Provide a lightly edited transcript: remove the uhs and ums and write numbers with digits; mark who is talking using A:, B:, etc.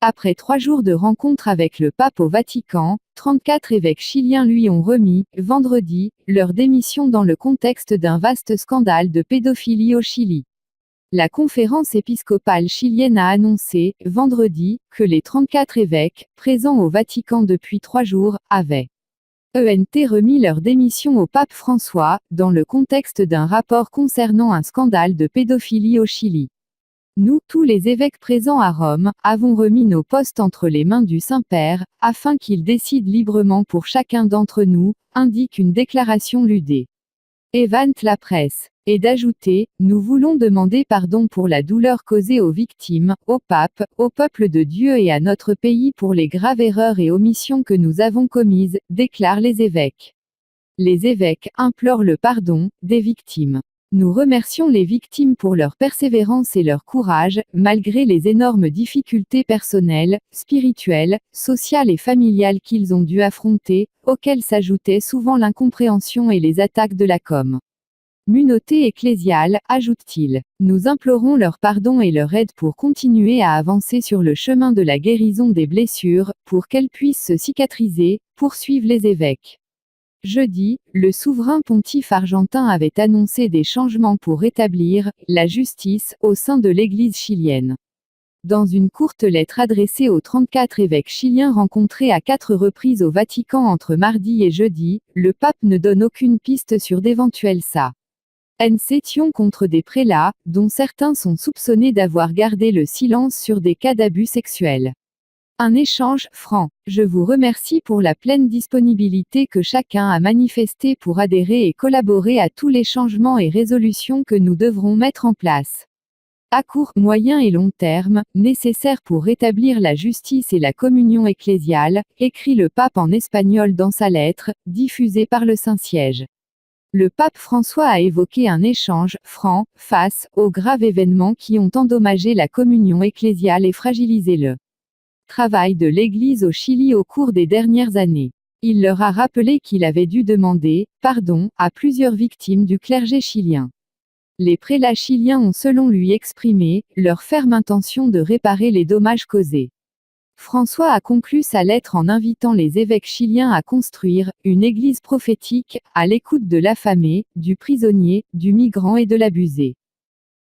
A: Après 3 jours de rencontres avec le pape au Vatican, 34 évêques chiliens lui ont remis, vendredi, leur démission dans le contexte d'un vaste scandale de pédophilie au Chili. La conférence épiscopale chilienne a annoncé, vendredi, que les 34 évêques, présents au Vatican depuis 3 jours, avaient remis leur démission au pape François, dans le contexte d'un rapport concernant un scandale de pédophilie au Chili. Nous, tous les évêques présents à Rome, avons remis nos postes entre les mains du Saint-Père, afin qu'il décide librement pour chacun d'entre nous, indique une déclaration ludée. Évente la presse. Et d'ajouter, nous voulons demander pardon pour la douleur causée aux victimes, au pape, au peuple de Dieu et à notre pays pour les graves erreurs et omissions que nous avons commises, déclarent les évêques. Les évêques implorent le pardon des victimes. Nous remercions les victimes pour leur persévérance et leur courage, malgré les énormes difficultés personnelles, spirituelles, sociales et familiales qu'ils ont dû affronter, auxquelles s'ajoutaient souvent l'incompréhension et les attaques de la communauté ecclésiale, ajoute-t-il. Nous implorons leur pardon et leur aide pour continuer à avancer sur le chemin de la guérison des blessures, pour qu'elles puissent se cicatriser, poursuivent les évêques. Jeudi, le souverain pontife argentin avait annoncé des changements pour rétablir la justice au sein de l'Église chilienne. Dans une courte lettre adressée aux 34 évêques chiliens rencontrés à 4 reprises au Vatican entre mardi et jeudi, le pape ne donne aucune piste sur d'éventuelles sanctions contre des prélats, dont certains sont soupçonnés d'avoir gardé le silence sur des cas d'abus sexuels. Un échange franc. Je vous remercie pour la pleine disponibilité que chacun a manifestée pour adhérer et collaborer à tous les changements et résolutions que nous devrons mettre en place. À court, moyen et long terme, nécessaires pour rétablir la justice et la communion ecclésiale, écrit le pape en espagnol dans sa lettre, diffusée par le Saint-Siège. Le pape François a évoqué un échange franc face aux graves événements qui ont endommagé la communion ecclésiale et fragilisé le travail de l'Église au Chili au cours des dernières années. Il leur a rappelé qu'il avait dû demander pardon à plusieurs victimes du clergé chilien. Les prélats chiliens ont selon lui exprimé leur ferme intention de réparer les dommages causés. François a conclu sa lettre en invitant les évêques chiliens à construire une église prophétique, à l'écoute de l'affamé, du prisonnier, du migrant et de l'abusé.